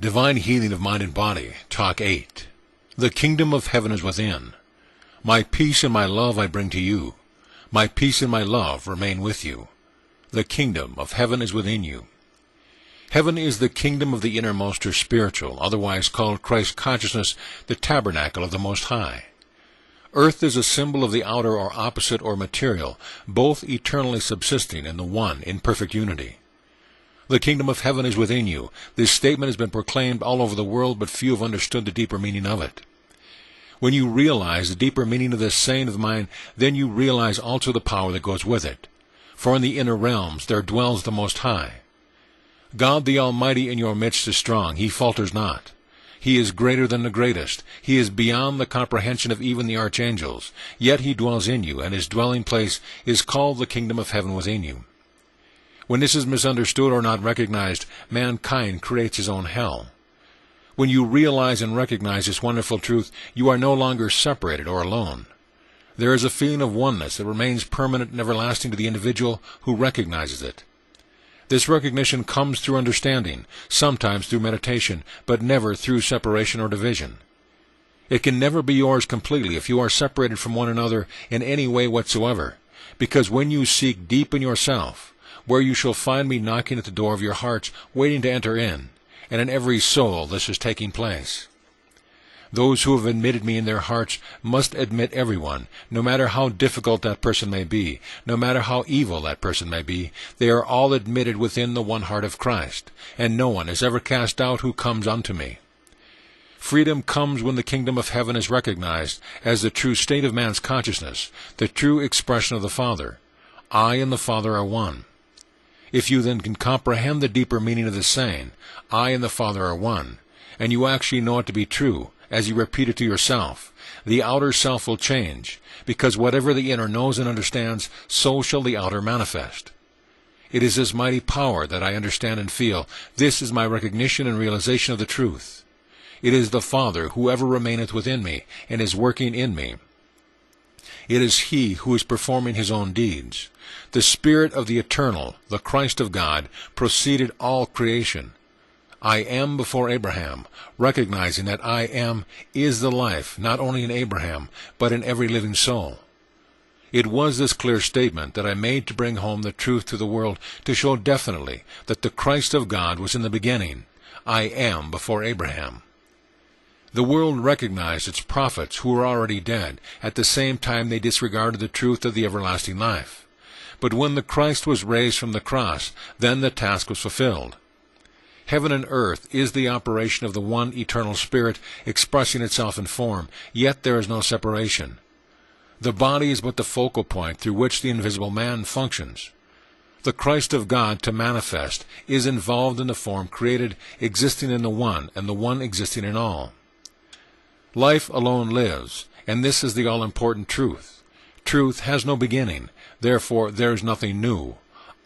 Divine Healing of Mind and Body, Talk 8. The Kingdom of Heaven is within. My peace and my love I bring to you. My peace and my love remain with you. The Kingdom of Heaven is within you. Heaven is the kingdom of the innermost or spiritual, otherwise called Christ consciousness, the tabernacle of the Most High. Earth is a symbol of the outer or opposite or material, both eternally subsisting in the one in perfect unity. The kingdom of heaven is within you. This statement has been proclaimed all over the world, but few have understood the deeper meaning of it. When you realize the deeper meaning of this saying of mine, then you realize also the power that goes with it. For in the inner realms there dwells the Most High. God the Almighty in your midst is strong. He falters not. He is greater than the greatest. He is beyond the comprehension of even the archangels. Yet he dwells in you, and his dwelling place is called the kingdom of heaven within you. When this is misunderstood or not recognized, mankind creates his own hell. When you realize and recognize this wonderful truth, you are no longer separated or alone. There is a feeling of oneness that remains permanent and everlasting to the individual who recognizes it. This recognition comes through understanding, sometimes through meditation, but never through separation or division. It can never be yours completely if you are separated from one another in any way whatsoever, because when you seek deep in yourself, where you shall find me knocking at the door of your hearts, waiting to enter in, and in every soul this is taking place. Those who have admitted me in their hearts must admit everyone, no matter how difficult that person may be, no matter how evil that person may be. They are all admitted within the one heart of Christ, and no one is ever cast out who comes unto me. Freedom comes when the kingdom of heaven is recognized as the true state of man's consciousness, the true expression of the Father. I and the Father are one. If you then can comprehend the deeper meaning of this saying, I and the Father are one, and you actually know it to be true, as you repeat it to yourself, the outer self will change, because whatever the inner knows and understands, so shall the outer manifest. It is this mighty power that I understand and feel. This is my recognition and realization of the truth. It is the Father who ever remaineth within me, and is working in me. It is He who is performing His own deeds. The Spirit of the Eternal, the Christ of God, proceeded all creation. I am before Abraham, recognizing that I am is the life, not only in Abraham, but in every living soul. It was this clear statement that I made to bring home the truth to the world, to show definitely that the Christ of God was in the beginning. I am before Abraham. The world recognized its prophets who were already dead. At the same time they disregarded the truth of the everlasting life. But when the Christ was raised from the cross, then the task was fulfilled. Heaven and earth is the operation of the one eternal Spirit expressing itself in form, yet there is no separation. The body is but the focal point through which the invisible man functions. The Christ of God, to manifest, is involved in the form created, existing in the one, and the one existing in all. Life alone lives, and this is the all-important truth. Truth has no beginning, therefore there is nothing new.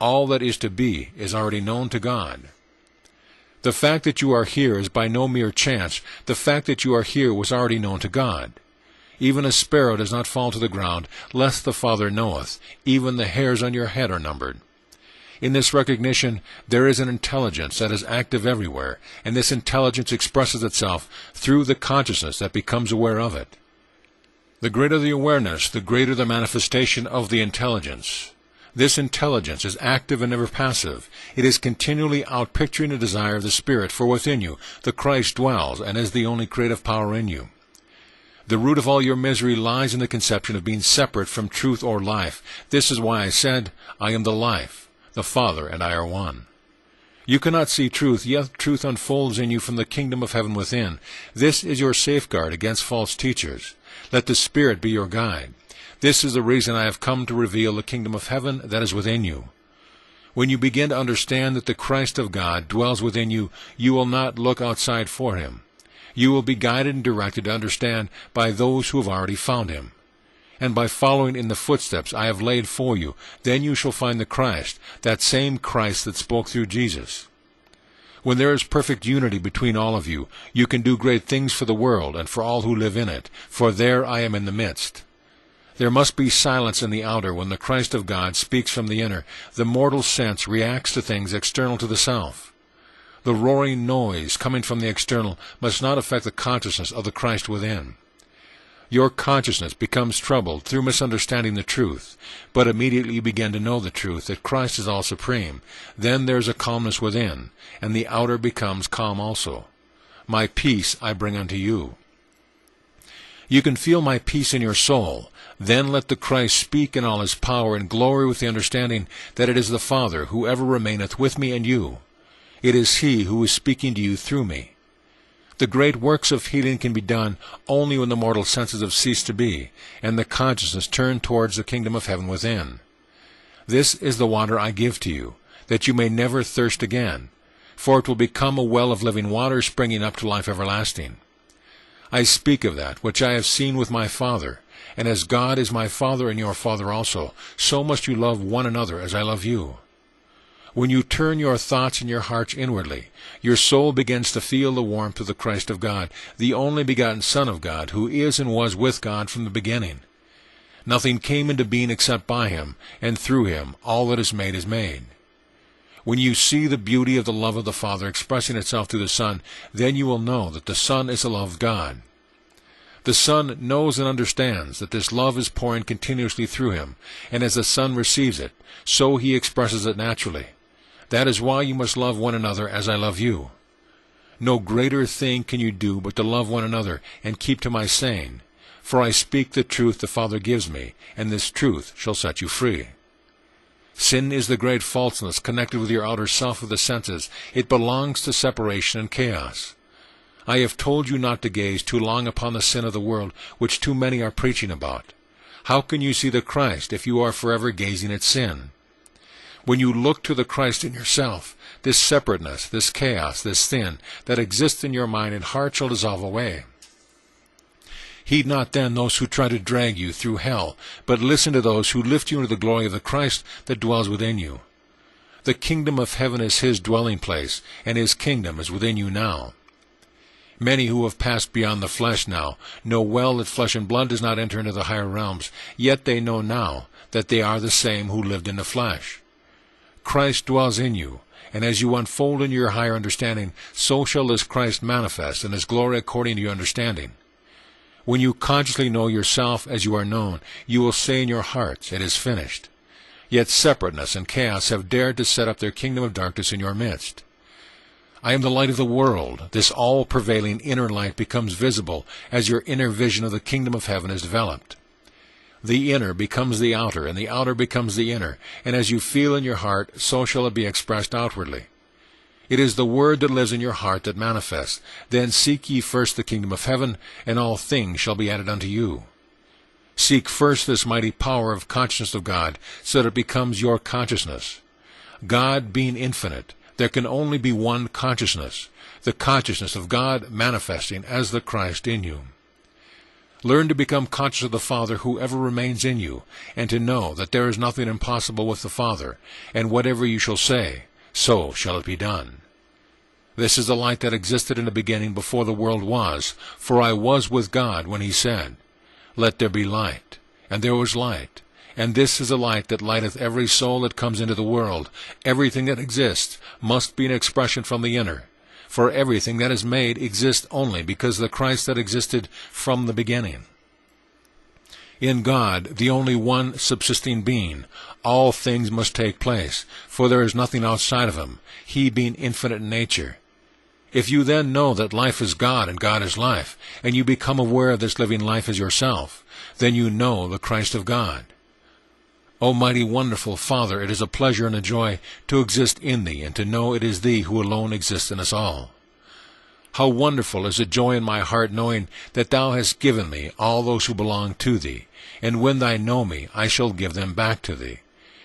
All that is to be is already known to God. The fact that you are here is by no mere chance. The fact that you are here was already known to God. Even a sparrow does not fall to the ground, lest the Father knoweth. Even the hairs on your head are numbered. In this recognition, there is an intelligence that is active everywhere, and this intelligence expresses itself through the consciousness that becomes aware of it. The greater the awareness, the greater the manifestation of the intelligence. This intelligence is active and never passive. It is continually outpicturing the desire of the Spirit, for within you the Christ dwells and is the only creative power in you. The root of all your misery lies in the conception of being separate from truth or life. This is why I said, I am the life. The Father and I are one. You cannot see truth, yet truth unfolds in you from the kingdom of heaven within. This is your safeguard against false teachers. Let the Spirit be your guide. This is the reason I have come to reveal the kingdom of heaven that is within you. When you begin to understand that the Christ of God dwells within you, you will not look outside for Him. You will be guided and directed to understand by those who have already found Him. And by following in the footsteps I have laid for you, then you shall find the Christ, that same Christ that spoke through Jesus. When there is perfect unity between all of you, you can do great things for the world and for all who live in it, for there I am in the midst. There must be silence in the outer when the Christ of God speaks from the inner. The mortal sense reacts to things external to the self. The roaring noise coming from the external must not affect the consciousness of the Christ within. Your consciousness becomes troubled through misunderstanding the truth, but immediately you begin to know the truth that Christ is all supreme. Then there is a calmness within, and the outer becomes calm also. My peace I bring unto you. You can feel my peace in your soul. Then let the Christ speak in all his power and glory with the understanding that it is the Father who ever remaineth with me and you. It is he who is speaking to you through me. The great works of healing can be done only when the mortal senses have ceased to be, and the consciousness turned towards the kingdom of heaven within. This is the water I give to you, that you may never thirst again, for it will become a well of living water springing up to life everlasting. I speak of that which I have seen with my Father, and as God is my Father and your Father also, so must you love one another as I love you. When you turn your thoughts and your hearts inwardly, your soul begins to feel the warmth of the Christ of God, the only begotten Son of God, who is and was with God from the beginning. Nothing came into being except by him, and through him all that is made is made. When you see the beauty of the love of the Father expressing itself through the Son, then you will know that the Son is the love of God. The Son knows and understands that this love is pouring continuously through him, and as the Son receives it, so he expresses it naturally. That is why you must love one another as I love you. No greater thing can you do but to love one another and keep to my saying, for I speak the truth the Father gives me, and this truth shall set you free. Sin is the great falseness connected with your outer self of the senses. It belongs to separation and chaos. I have told you not to gaze too long upon the sin of the world, which too many are preaching about. How can you see the Christ if you are forever gazing at sin? When you look to the Christ in yourself, this separateness, this chaos, this sin that exists in your mind and heart shall dissolve away. Heed not then those who try to drag you through hell, but listen to those who lift you into the glory of the Christ that dwells within you. The kingdom of heaven is his dwelling place, and his kingdom is within you now. Many who have passed beyond the flesh now know well that flesh and blood does not enter into the higher realms, yet they know now that they are the same who lived in the flesh. Christ dwells in you, and as you unfold in your higher understanding, so shall this Christ manifest in his glory according to your understanding. When you consciously know yourself as you are known, you will say in your hearts, it is finished. Yet separateness and chaos have dared to set up their kingdom of darkness in your midst. I am the light of the world. This all-prevailing inner light becomes visible as your inner vision of the kingdom of heaven is developed. The inner becomes the outer, and the outer becomes the inner, and as you feel in your heart, so shall it be expressed outwardly. It is the word that lives in your heart that manifests. Then seek ye first the kingdom of heaven, and all things shall be added unto you. Seek first this mighty power of consciousness of God, so that it becomes your consciousness. God being infinite, there can only be one consciousness, the consciousness of God manifesting as the Christ in you. Learn to become conscious of the Father who ever remains in you, and to know that there is nothing impossible with the Father, and whatever you shall say, so shall it be done. This is the light that existed in the beginning before the world was, for I was with God when he said, Let there be light. And there was light. And this is the light that lighteth every soul that comes into the world. Everything that exists must be an expression from the inner. For everything that is made exists only because of the Christ that existed from the beginning. In God, the only one subsisting being, all things must take place, for there is nothing outside of him, he being infinite in nature. If you then know that life is God and God is life, and you become aware of this living life as yourself, then you know the Christ of God. O mighty wonderful Father, it is a pleasure and a joy to exist in thee, and to know it is thee who alone exists in us all. How wonderful is the joy in my heart knowing that thou hast given me all those who belong to thee, and when they know me, I shall give them back to thee.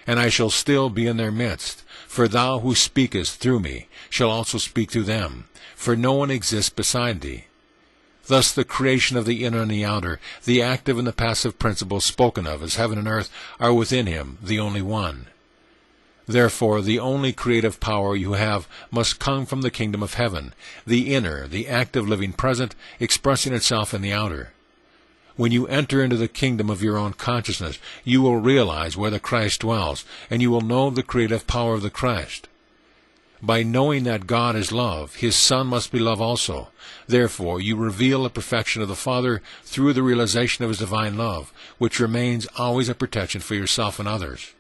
And I shall still be in their midst, for thou who speakest through me shall also speak through them, for no one exists beside thee. Thus the creation of the inner and the outer, the active and the passive principles spoken of as heaven and earth, are within him, the only one. Therefore the only creative power you have must come from the kingdom of heaven, the inner, the active living present, expressing itself in the outer. When you enter into the kingdom of your own consciousness, you will realize where the Christ dwells, and you will know the creative power of the Christ. By knowing that God is love, his Son must be love also. Therefore, you reveal the perfection of the Father through the realization of his divine love, which remains always a protection for yourself and others.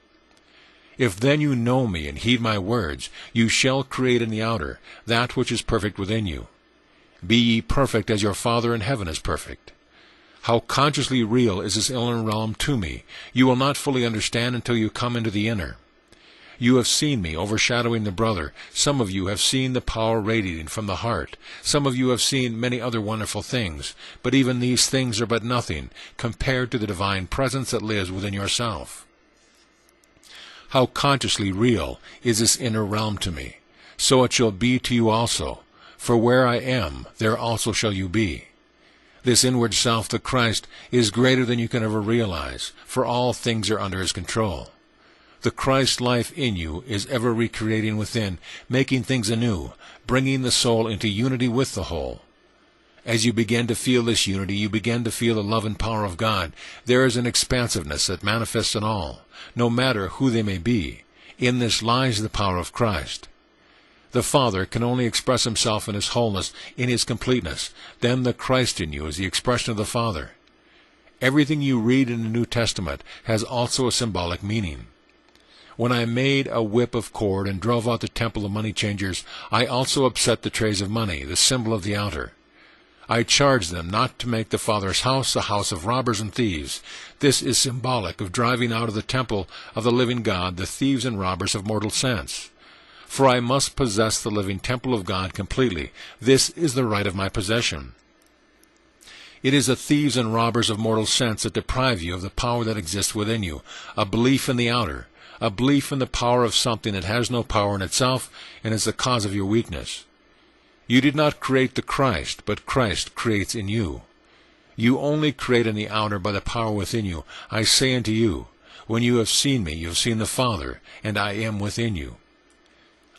If then you know me and heed my words, you shall create in the outer that which is perfect within you. Be ye perfect as your Father in heaven is perfect. How consciously real is this inner realm to me, you will not fully understand until you come into the inner. You have seen me overshadowing the brother. Some of you have seen the power radiating from the heart. Some of you have seen many other wonderful things, but even these things are but nothing compared to the divine presence that lives within yourself. How consciously real is this inner realm to me. So it shall be to you also. For where I am, there also shall you be. This inward self, the Christ, is greater than you can ever realize, for all things are under his control. The Christ life in you is ever recreating within, making things anew, bringing the soul into unity with the whole. As you begin to feel this unity, you begin to feel the love and power of God. There is an expansiveness that manifests in all, no matter who they may be. In this lies the power of Christ. The Father can only express himself in his wholeness, in his completeness. Then the Christ in you is the expression of the Father. Everything you read in the New Testament has also a symbolic meaning. When I made a whip of cord and drove out the temple of money changers, I also upset the trays of money, the symbol of the outer. I charged them not to make the Father's house a house of robbers and thieves. This is symbolic of driving out of the temple of the living God the thieves and robbers of mortal sense. For I must possess the living temple of God completely. This is the right of my possession. It is the thieves and robbers of mortal sense that deprive you of the power that exists within you, a belief in the outer, a belief in the power of something that has no power in itself and is the cause of your weakness. You did not create the Christ, but Christ creates in you. You only create in the outer by the power within you. I say unto you, when you have seen me, you have seen the Father, and I am within you.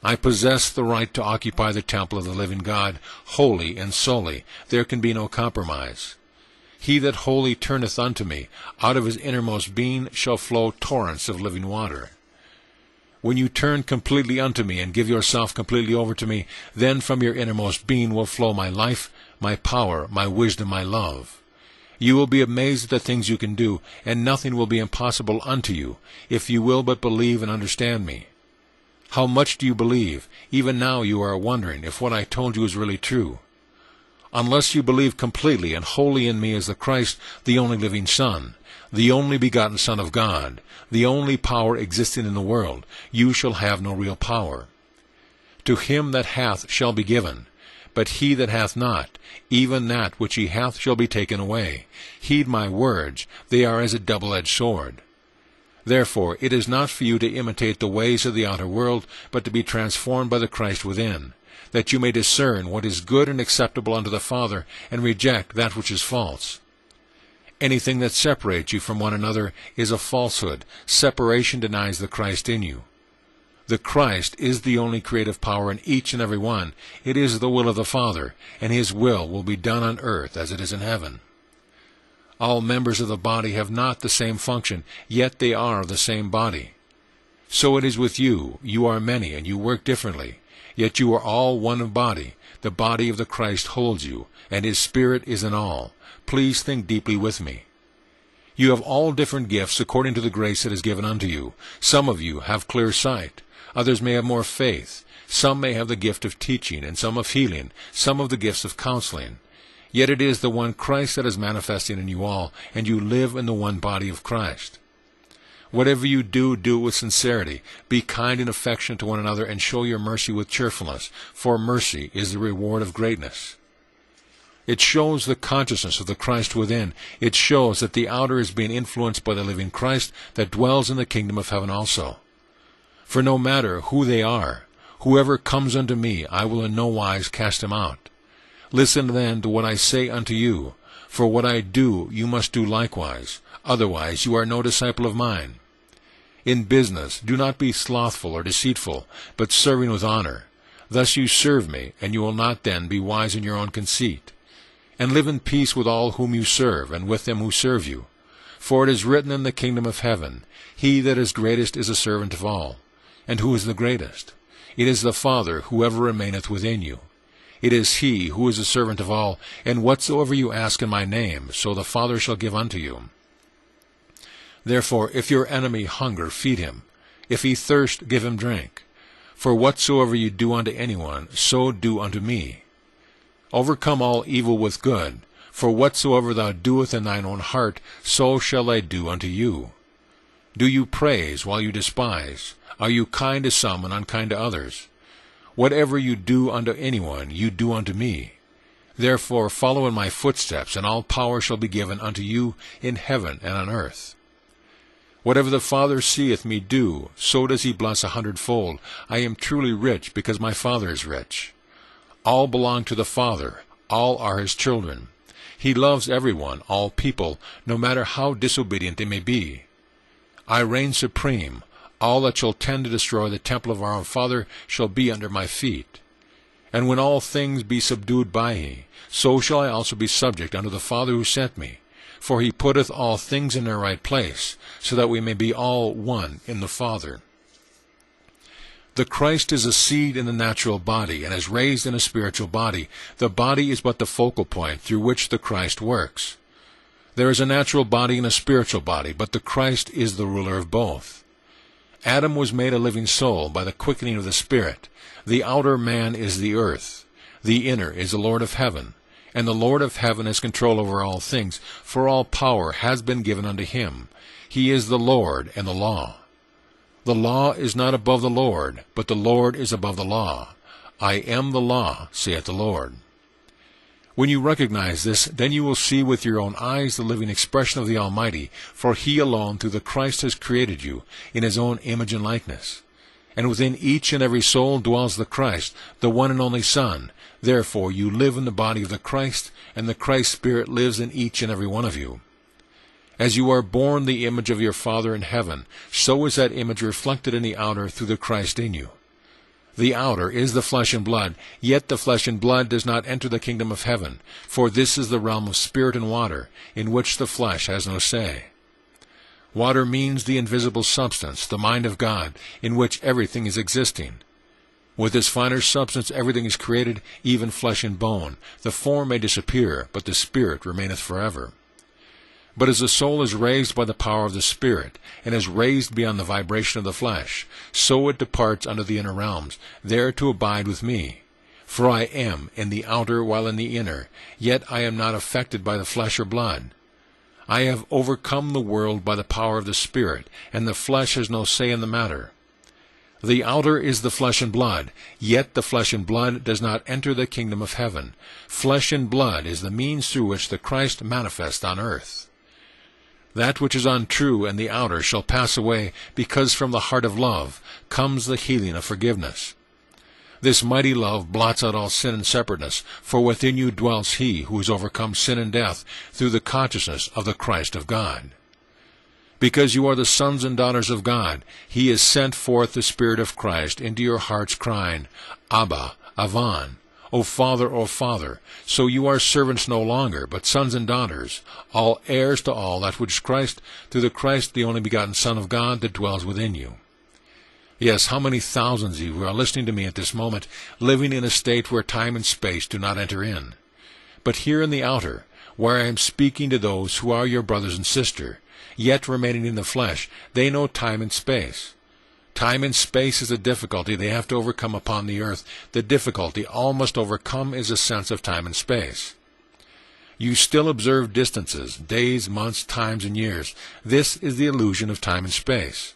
I possess the right to occupy the temple of the living God, wholly and solely. There can be no compromise. He that wholly turneth unto me, out of his innermost being shall flow torrents of living water. When you turn completely unto me and give yourself completely over to me, then from your innermost being will flow my life, my power, my wisdom, my love. You will be amazed at the things you can do, and nothing will be impossible unto you, if you will but believe and understand me. How much do you believe? Even now you are wondering if what I told you is really true. Unless you believe completely and wholly in me as the Christ, the only living Son, the only begotten Son of God, the only power existing in the world, you shall have no real power. To him that hath shall be given, but he that hath not, even that which he hath shall be taken away. Heed my words, they are as a double-edged sword. Therefore it is not for you to imitate the ways of the outer world, but to be transformed by the Christ within, that you may discern what is good and acceptable unto the Father, and reject that which is false. Anything that separates you from one another is a falsehood. Separation denies the Christ in you. The Christ is the only creative power in each and every one. It is the will of the Father, and his will be done on earth as it is in heaven. All members of the body have not the same function, yet they are the same body. So it is with you. You are many, and you work differently. Yet you are all one body. The body of the Christ holds you, and his Spirit is in all. Please think deeply with me. You have all different gifts according to the grace that is given unto you. Some of you have clear sight. Others may have more faith. Some may have the gift of teaching, and some of healing, some of the gifts of counseling. Yet it is the one Christ that is manifesting in you all, and you live in the one body of Christ. Whatever you do, do it with sincerity. Be kind and affectionate to one another, and show your mercy with cheerfulness, for mercy is the reward of greatness. It shows the consciousness of the Christ within. It shows that the outer is being influenced by the living Christ that dwells in the kingdom of heaven also. For no matter who they are, whoever comes unto me, I will in no wise cast him out. Listen then to what I say unto you, for what I do you must do likewise. Otherwise you are no disciple of mine. In business, do not be slothful or deceitful, but serving with honor. Thus you serve me, and you will not then be wise in your own conceit. And live in peace with all whom you serve, and with them who serve you. For it is written in the kingdom of heaven, He that is greatest is a servant of all. And who is the greatest? It is the Father who ever remaineth within you. It is he who is the servant of all, and whatsoever you ask in my name, so the Father shall give unto you. Therefore, if your enemy hunger, feed him. If he thirst, give him drink. For whatsoever you do unto anyone, so do unto me. Overcome all evil with good, for whatsoever thou doest in thine own heart, so shall I do unto you. Do you praise while you despise? Are you kind to some and unkind to others? Whatever you do unto anyone, you do unto me. Therefore follow in my footsteps, and all power shall be given unto you in heaven and on earth. Whatever the Father seeth me do, so does he bless 100-fold. I am truly rich, because my Father is rich. All belong to the Father. All are his children. He loves everyone, all people, no matter how disobedient they may be. I reign supreme. All that shall tend to destroy the temple of our Father shall be under my feet. And when all things be subdued by me, so shall I also be subject unto the Father who sent me. For he putteth all things in their right place, so that we may be all one in the Father. The Christ is a seed in the natural body, and is raised in a spiritual body. The body is but the focal point through which the Christ works. There is a natural body and a spiritual body, but the Christ is the ruler of both. Adam was made a living soul by the quickening of the Spirit. The outer man is the earth. The inner is the Lord of heaven. And the Lord of heaven has control over all things, for all power has been given unto him. He is the Lord and the law. The law is not above the Lord, but the Lord is above the law. I am the law, saith the Lord. When you recognize this, then you will see with your own eyes the living expression of the Almighty, for he alone through the Christ has created you in his own image and likeness. And within each and every soul dwells the Christ, the one and only Son. Therefore you live in the body of the Christ, and the Christ Spirit lives in each and every one of you. As you are born the image of your Father in heaven, so is that image reflected in the outer through the Christ in you. The outer is the flesh and blood, yet the flesh and blood does not enter the kingdom of heaven, for this is the realm of spirit and water, in which the flesh has no say. Water means the invisible substance, the mind of God, in which everything is existing. With this finer substance everything is created, even flesh and bone. The form may disappear, but the spirit remaineth forever. But as the soul is raised by the power of the Spirit, and is raised beyond the vibration of the flesh, so it departs unto the inner realms, there to abide with me. For I am in the outer while in the inner, yet I am not affected by the flesh or blood. I have overcome the world by the power of the Spirit, and the flesh has no say in the matter. The outer is the flesh and blood, yet the flesh and blood does not enter the kingdom of heaven. Flesh and blood is the means through which the Christ manifests on earth. That which is untrue and the outer shall pass away, because from the heart of love comes the healing of forgiveness. This mighty love blots out all sin and separateness, for within you dwells he who has overcome sin and death through the consciousness of the Christ of God. Because you are the sons and daughters of God, he has sent forth the Spirit of Christ into your hearts, crying, Abba, Avan, O Father, so you are servants no longer, but sons and daughters, all heirs to all that which is Christ, through the Christ, the only begotten Son of God, that dwells within you. Yes, how many thousands of you who are listening to me at this moment, living in a state where time and space do not enter in. But here in the outer, where I am speaking to those who are your brothers and sister, yet remaining in the flesh, they know time and space. Time and space is a difficulty they have to overcome upon the earth. The difficulty all must overcome is a sense of time and space. You still observe distances, days, months, times, and years. This is the illusion of time and space.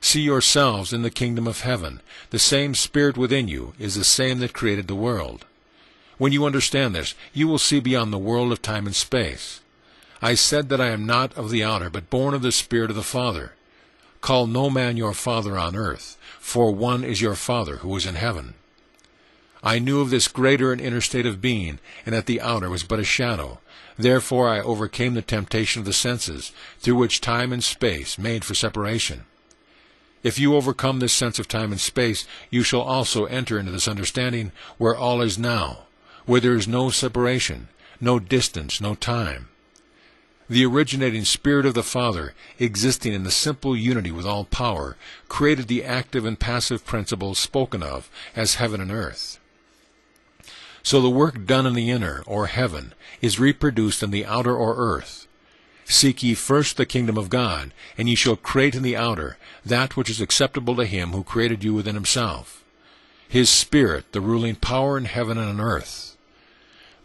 See yourselves in the kingdom of heaven. The same Spirit within you is the same that created the world. When you understand this, you will see beyond the world of time and space. I said that I am not of the outer, but born of the Spirit of the Father. Call no man your father on earth, for one is your Father who is in heaven. I knew of this greater and inner state of being, and that the outer was but a shadow. Therefore I overcame the temptation of the senses, through which time and space made for separation. If you overcome this sense of time and space, you shall also enter into this understanding where all is now, where there is no separation, no distance, no time. The originating Spirit of the Father, existing in the simple unity with all power, created the active and passive principles spoken of as heaven and earth. So the work done in the inner, or heaven, is reproduced in the outer, or earth. Seek ye first the kingdom of God, and ye shall create in the outer that which is acceptable to him who created you within himself. His Spirit, the ruling power in heaven and on earth.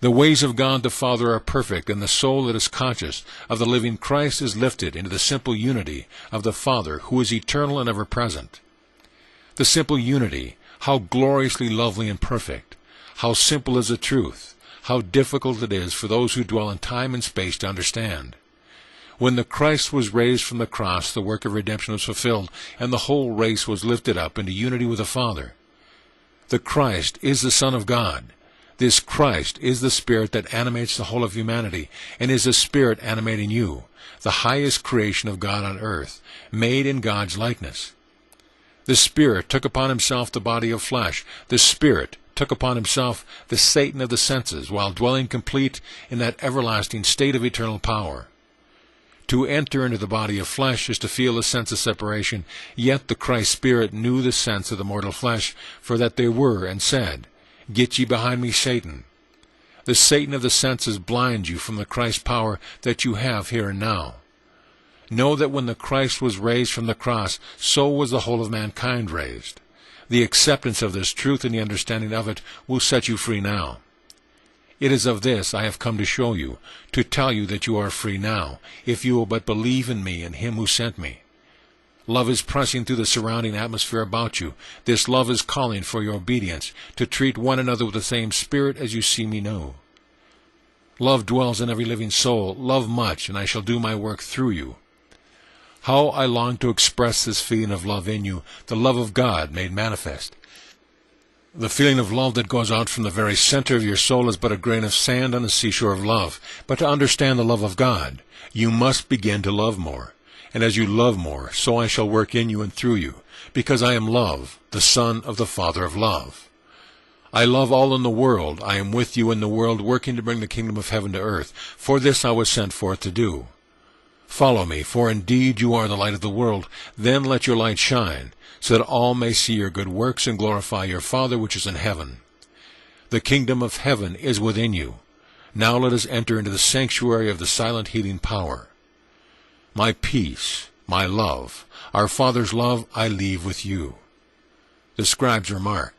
The ways of God the Father are perfect, and the soul that is conscious of the living Christ is lifted into the simple unity of the Father, who is eternal and ever-present. The simple unity, how gloriously lovely and perfect! How simple is the truth! How difficult it is for those who dwell in time and space to understand! When the Christ was raised from the cross, the work of redemption was fulfilled, and the whole race was lifted up into unity with the Father. The Christ is the Son of God. This Christ is the Spirit that animates the whole of humanity, and is the Spirit animating you, the highest creation of God on earth, made in God's likeness. The Spirit took upon himself the body of flesh. The Spirit took upon himself the Satan of the senses, while dwelling complete in that everlasting state of eternal power. To enter into the body of flesh is to feel the sense of separation, yet the Christ Spirit knew the sense of the mortal flesh, for that they were, and said, Get ye behind me, Satan. The Satan of the senses blinds you from the Christ power that you have here and now. Know that when the Christ was raised from the cross, so was the whole of mankind raised. The acceptance of this truth and the understanding of it will set you free now. It is of this I have come to show you, to tell you that you are free now, if you will but believe in me and him who sent me. Love is pressing through the surrounding atmosphere about you. This love is calling for your obedience, to treat one another with the same spirit as you see me know. Love dwells in every living soul. Love much, and I shall do my work through you. How I long to express this feeling of love in you, the love of God made manifest. The feeling of love that goes out from the very center of your soul is but a grain of sand on the seashore of love. But to understand the love of God, you must begin to love more. And as you love more, so I shall work in you and through you, because I am love, the Son of the Father of love. I love all in the world. I am with you in the world, working to bring the kingdom of heaven to earth. For this I was sent forth to do. Follow me, for indeed you are the light of the world. Then let your light shine, so that all may see your good works and glorify your Father which is in heaven. The kingdom of heaven is within you. Now let us enter into the sanctuary of the silent healing power. My peace, my love, our Father's love I leave with you. The scribes remark,